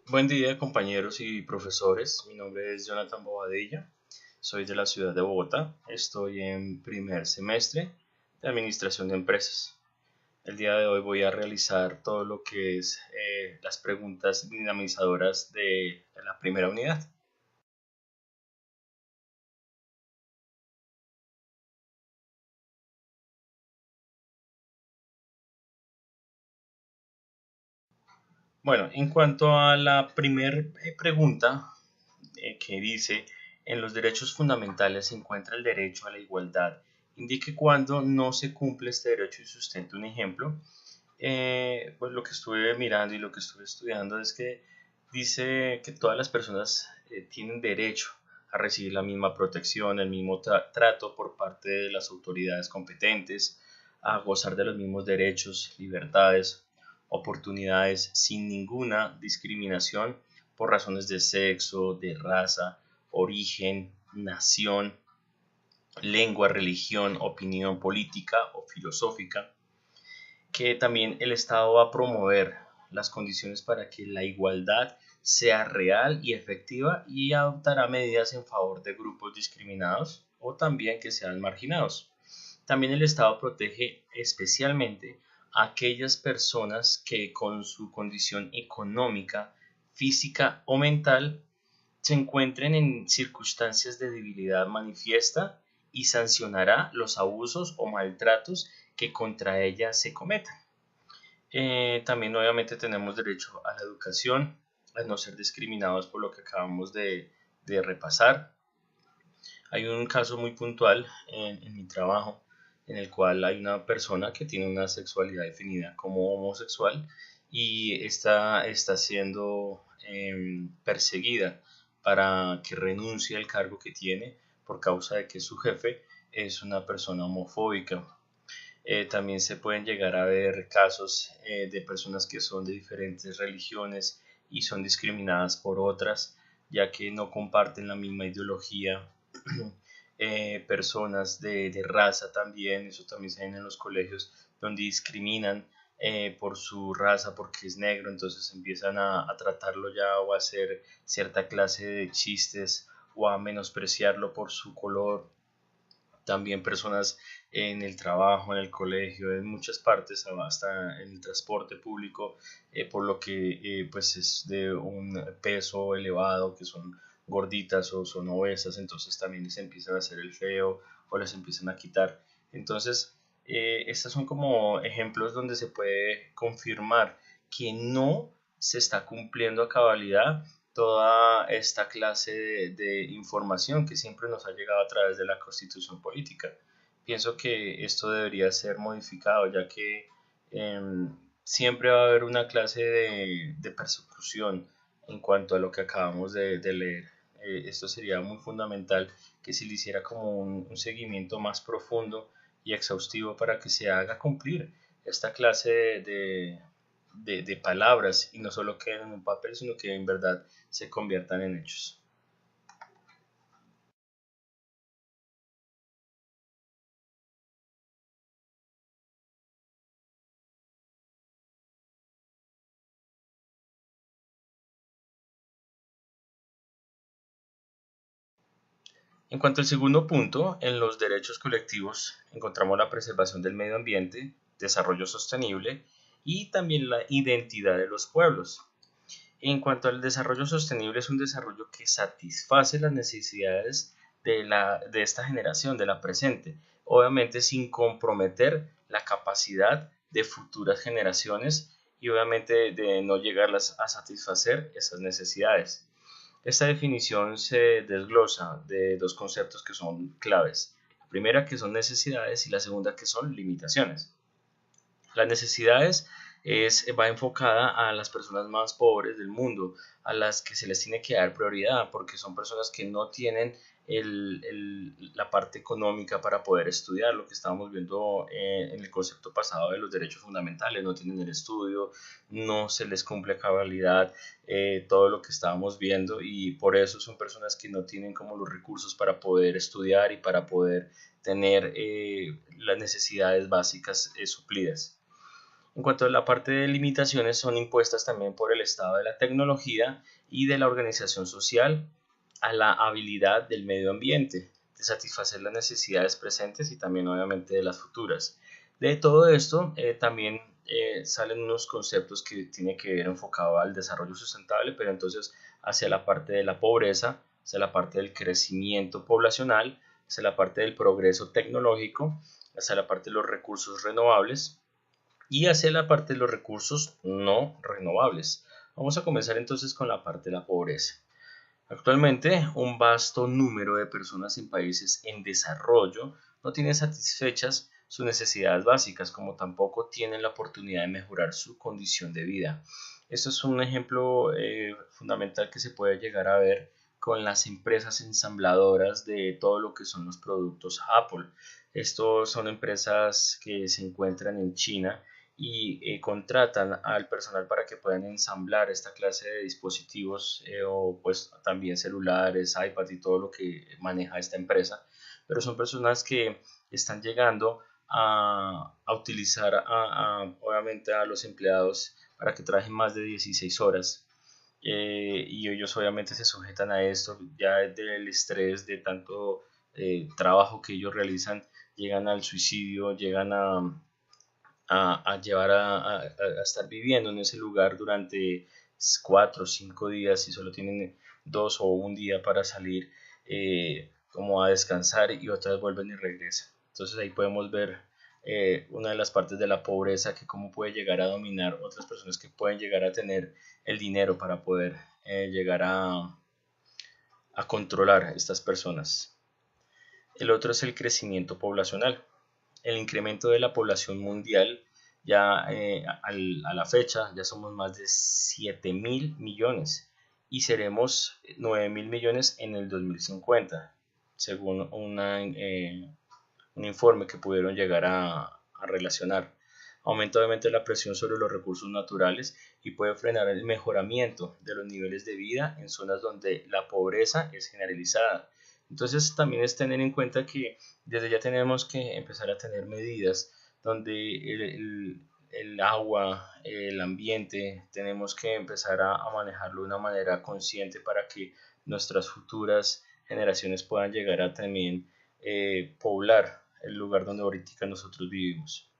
Buen día, compañeros y profesores. Mi nombre es Jonathan Bobadilla. Soy de la ciudad de Bogotá. Estoy en primer semestre de Administración de Empresas. El día de hoy voy a realizar todo lo que es las preguntas dinamizadoras de la primera unidad. Bueno, en cuanto a la primera pregunta que dice, en los derechos fundamentales se encuentra el derecho a la igualdad. Indique cuándo no se cumple este derecho y sustente un ejemplo. Pues lo que estuve mirando y lo que estuve estudiando es que dice que todas las personas tienen derecho a recibir la misma protección, el mismo trato por parte de las autoridades competentes, a gozar de los mismos derechos, libertades, oportunidades sin ninguna discriminación por razones de sexo, de raza, origen, nación, lengua, religión, opinión política o filosófica, que también el Estado va a promover las condiciones para que la igualdad sea real y efectiva y adoptará medidas en favor de grupos discriminados o también que sean marginados. También el Estado protege especialmente a aquellas personas que con su condición económica, física o mental se encuentren en circunstancias de debilidad manifiesta y sancionará los abusos o maltratos que contra ella se cometan. También obviamente tenemos derecho a la educación, a no ser discriminados por lo que acabamos de repasar. Hay un caso muy puntual en mi trabajo en el cual hay una persona que tiene una sexualidad definida como homosexual y está siendo perseguida para que renuncie al cargo que tiene por causa de que su jefe es una persona homofóbica. También se pueden llegar a ver casos de personas que son de diferentes religiones y son discriminadas por otras, ya que no comparten la misma ideología. Personas de raza también, eso también se ve en los colegios, donde discriminan por su raza, porque es negro, entonces empiezan a tratarlo ya o a hacer cierta clase de chistes o a menospreciarlo por su color. También personas en el trabajo, en el colegio, en muchas partes, hasta en el transporte público, por lo que pues es de un peso elevado, que son gorditas o son obesas, entonces también les empiezan a hacer el feo o les empiezan a quitar. Entonces, estos son como ejemplos donde se puede confirmar que no se está cumpliendo a cabalidad toda esta clase de información que siempre nos ha llegado a través de la constitución política. Pienso que esto debería ser modificado, ya que eh, siempre va a haber una clase de persecución en cuanto a lo que acabamos de leer. Esto sería muy fundamental que se le hiciera como un seguimiento más profundo y exhaustivo para que se haga cumplir esta clase de palabras y no solo queden en un papel, sino que en verdad se conviertan en hechos. En cuanto al segundo punto, en los derechos colectivos encontramos la preservación del medio ambiente, desarrollo sostenible y también la identidad de los pueblos. En cuanto al desarrollo sostenible, es un desarrollo que satisface las necesidades de esta generación, de la presente, obviamente sin comprometer la capacidad de futuras generaciones y obviamente de no llegarlas a satisfacer esas necesidades. Esta definición se desglosa de dos conceptos que son claves. La primera que son necesidades y la segunda que son limitaciones. Las necesidades va enfocada a las personas más pobres del mundo, a las que se les tiene que dar prioridad, porque son personas que no tienen la parte económica para poder estudiar, lo que estábamos viendo en el concepto pasado de los derechos fundamentales, no tienen el estudio, no se les cumple a cabalidad todo lo que estábamos viendo y por eso son personas que no tienen como los recursos para poder estudiar y para poder tener las necesidades básicas suplidas. En cuanto a la parte de limitaciones, son impuestas también por el estado de la tecnología y de la organización social a la habilidad del medio ambiente de satisfacer las necesidades presentes y también obviamente de las futuras. De todo esto también salen unos conceptos que tienen que ver enfocado al desarrollo sustentable, pero entonces hacia la parte de la pobreza, hacia la parte del crecimiento poblacional, hacia la parte del progreso tecnológico, hacia la parte de los recursos renovables y hacia la parte de los recursos no renovables. Vamos a comenzar entonces con la parte de la pobreza. Actualmente, un vasto número de personas en países en desarrollo no tienen satisfechas sus necesidades básicas, como tampoco tienen la oportunidad de mejorar su condición de vida. Esto es un ejemplo fundamental que se puede llegar a ver con las empresas ensambladoras de todo lo que son los productos Apple. Estos son empresas que se encuentran en China y contratan al personal para que puedan ensamblar esta clase de dispositivos o pues también celulares, iPad y todo lo que maneja esta empresa, pero son personas que están llegando a utilizar obviamente a los empleados para que trabajen más de 16 horas y ellos obviamente se sujetan a esto ya del estrés de tanto trabajo que ellos realizan, llegan al suicidio, llegan a llevar a estar viviendo en ese lugar durante 4 o 5 días y solo tienen 2 o 1 día para salir como a descansar y otra vez vuelven y regresan. Entonces ahí podemos ver una de las partes de la pobreza que cómo puede llegar a dominar otras personas que pueden llegar a tener el dinero para poder llegar a controlar a estas personas. El otro es el crecimiento poblacional. El incremento de la población mundial ya a la fecha ya somos más de 7.000 millones y seremos 9.000 millones en el 2050 según un informe que pudieron llegar a relacionar. Aumenta obviamente la presión sobre los recursos naturales y puede frenar el mejoramiento de los niveles de vida en zonas donde la pobreza es generalizada. Entonces también es tener en cuenta que desde ya tenemos que empezar a tener medidas donde el agua, el ambiente, tenemos que empezar a manejarlo de una manera consciente para que nuestras futuras generaciones puedan llegar a también poblar el lugar donde ahorita nosotros vivimos.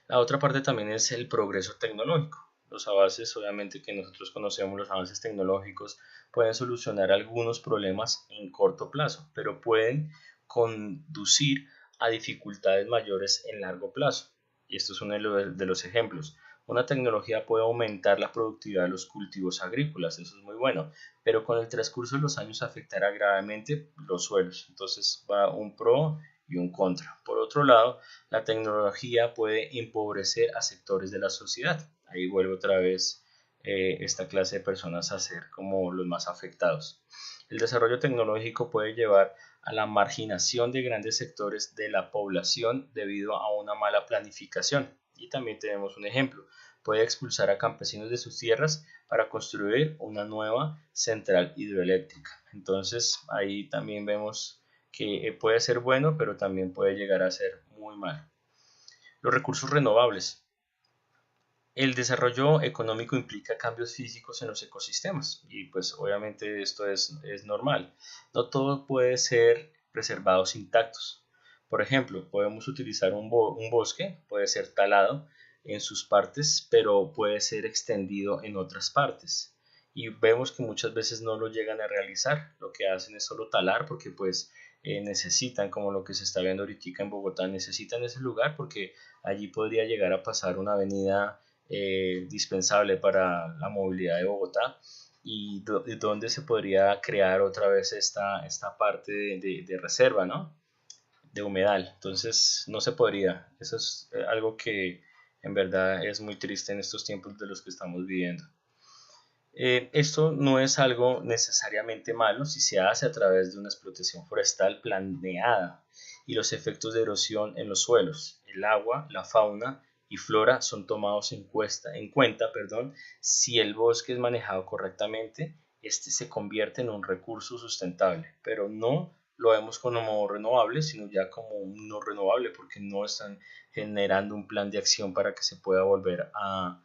La otra parte también es el progreso tecnológico. Los avances, obviamente que nosotros conocemos, los avances tecnológicos pueden solucionar algunos problemas en corto plazo, pero pueden conducir a dificultades mayores en largo plazo. Y esto es uno de los ejemplos. Una tecnología puede aumentar la productividad de los cultivos agrícolas, eso es muy bueno, pero con el transcurso de los años afectará gravemente los suelos. Entonces va un pro y un contra. Por otro lado, la tecnología puede empobrecer a sectores de la sociedad. Ahí vuelve otra vez esta clase de personas a ser como los más afectados. El desarrollo tecnológico puede llevar a la marginación de grandes sectores de la población debido a una mala planificación. Y también tenemos un ejemplo. Puede expulsar a campesinos de sus tierras para construir una nueva central hidroeléctrica. Entonces ahí también vemos que puede ser bueno, pero también puede llegar a ser muy mal. Los recursos renovables. El desarrollo económico implica cambios físicos en los ecosistemas y pues obviamente esto es normal. No todo puede ser preservado intactos. Por ejemplo, podemos utilizar un bosque, puede ser talado en sus partes, pero puede ser extendido en otras partes. Y vemos que muchas veces no lo llegan a realizar, lo que hacen es solo talar porque pues necesitan, como lo que se está viendo ahorita en Bogotá, necesitan ese lugar porque allí podría llegar a pasar una avenida dispensable para la movilidad de Bogotá y donde se podría crear otra vez esta parte de reserva, ¿no? De humedal. Entonces no se podría. Eso es algo que en verdad es muy triste en estos tiempos de los que estamos viviendo. Esto no es algo necesariamente malo si se hace a través de una explotación forestal planeada y los efectos de erosión en los suelos, el agua, la fauna y flora son tomados en cuenta, si el bosque es manejado correctamente, este se convierte en un recurso sustentable, pero no lo vemos como renovable, sino ya como un no renovable, porque no están generando un plan de acción para que se pueda volver a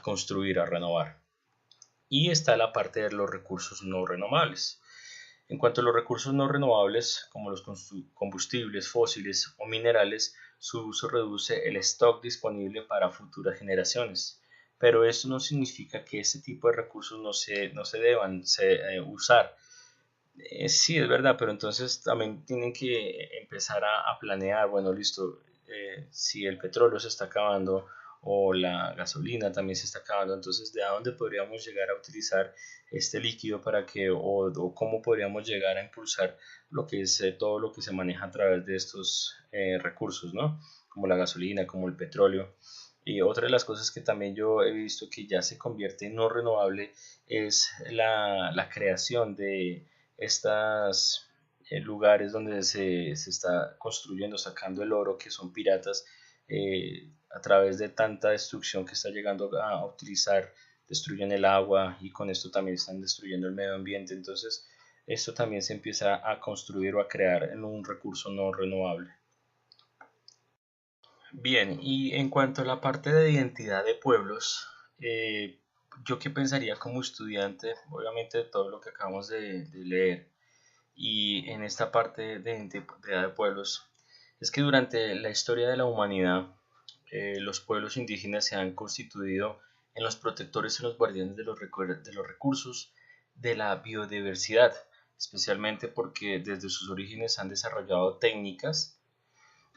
construir, a renovar. Y está la parte de los recursos no renovables. En cuanto a los recursos no renovables, como los combustibles fósiles o minerales, su uso reduce el stock disponible para futuras generaciones. Pero esto no significa que este tipo de recursos no se deban usar. Sí, es verdad, pero entonces también tienen que empezar a planear, bueno, listo, si el petróleo se está acabando o la gasolina también se está acabando, entonces de dónde podríamos llegar a utilizar este líquido para que, o cómo podríamos llegar a impulsar lo que es todo lo que se maneja a través de estos recursos, ¿no? Como la gasolina, como el petróleo. Y otra de las cosas que también yo he visto que ya se convierte en no renovable es la creación de estos lugares donde se está construyendo, sacando el oro, que son piratas, a través de tanta destrucción que está llegando a utilizar, destruyen el agua y con esto también están destruyendo el medio ambiente. Entonces, esto también se empieza a construir o a crear en un recurso no renovable. Bien, y en cuanto a la parte de identidad de pueblos, eh, yo qué pensaría como estudiante, obviamente de todo lo que acabamos de leer, y en esta parte de identidad de pueblos, es que durante la historia de la humanidad, los pueblos indígenas se han constituido en los protectores y los guardianes de los recursos de la biodiversidad, especialmente porque desde sus orígenes han desarrollado técnicas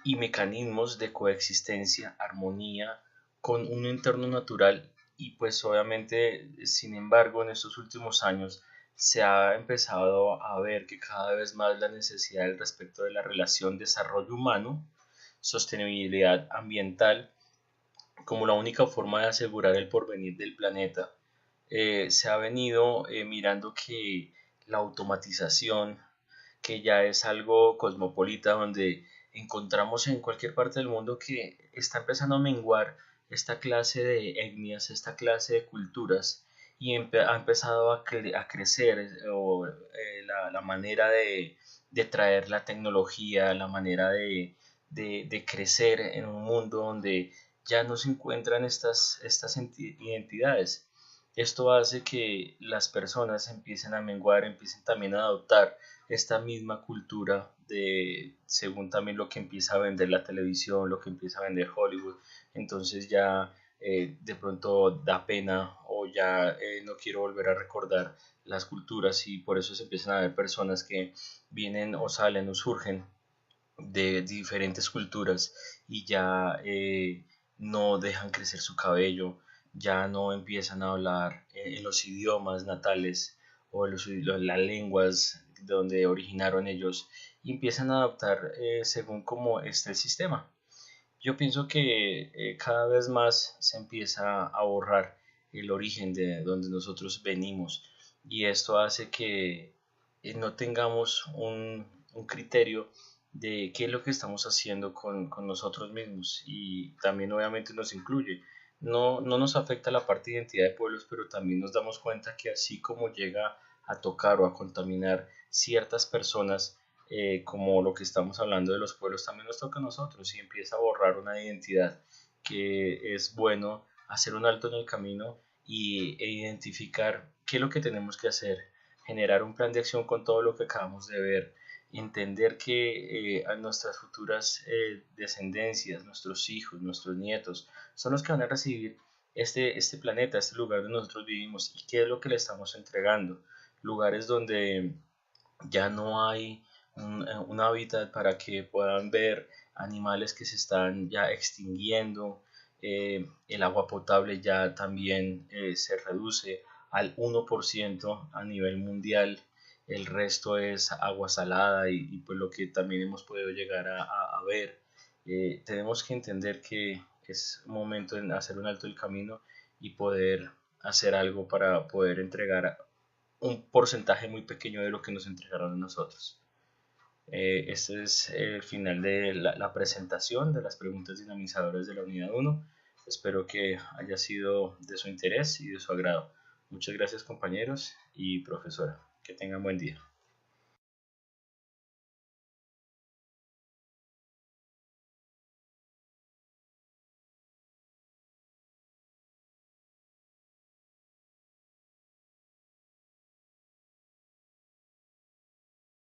y mecanismos de coexistencia, armonía con un entorno natural y pues obviamente, sin embargo, en estos últimos años se ha empezado a ver que cada vez más la necesidad del respecto de la relación desarrollo humano, sostenibilidad ambiental, como la única forma de asegurar el porvenir del planeta. Se ha venido mirando que la automatización, que ya es algo cosmopolita, donde encontramos en cualquier parte del mundo que está empezando a menguar esta clase de etnias, esta clase de culturas, y ha empezado a crecer la manera de traer la tecnología, la manera de crecer en un mundo donde ya no se encuentran estas identidades. Esto hace que las personas empiecen a menguar, empiecen también a adoptar esta misma cultura de según también lo que empieza a vender la televisión, lo que empieza a vender Hollywood. Entonces ya de pronto da pena o ya no quiero volver a recordar las culturas y por eso se empiezan a ver personas que vienen o salen o surgen de diferentes culturas y ya no dejan crecer su cabello, ya no empiezan a hablar en los idiomas natales o las lenguas donde originaron ellos y empiezan a adaptar según cómo está el sistema. Yo pienso que cada vez más se empieza a borrar el origen de donde nosotros venimos y esto hace que no tengamos un criterio de qué es lo que estamos haciendo con nosotros mismos y también obviamente nos incluye. No nos afecta la parte de identidad de pueblos, pero también nos damos cuenta que así como llega a tocar o a contaminar ciertas personas, como lo que estamos hablando de los pueblos, también nos toca a nosotros y empieza a borrar una identidad que es bueno hacer un alto en el camino e identificar qué es lo que tenemos que hacer, generar un plan de acción con todo lo que acabamos de ver, entender que a nuestras futuras descendencias, nuestros hijos, nuestros nietos, son los que van a recibir este planeta, este lugar donde nosotros vivimos y qué es lo que le estamos entregando. Lugares donde ya no hay un hábitat para que puedan ver animales que se están ya extinguiendo, el agua potable ya también se reduce al 1% a nivel mundial, el resto es agua salada y pues lo que también hemos podido llegar a ver. Tenemos que entender que es momento de hacer un alto el camino y poder hacer algo para poder entregar un porcentaje muy pequeño de lo que nos entregaron a nosotros. Este es el final de la presentación de las preguntas dinamizadoras de la unidad 1. Espero que haya sido de su interés y de su agrado. Muchas gracias compañeros y profesora. Que tengan buen día.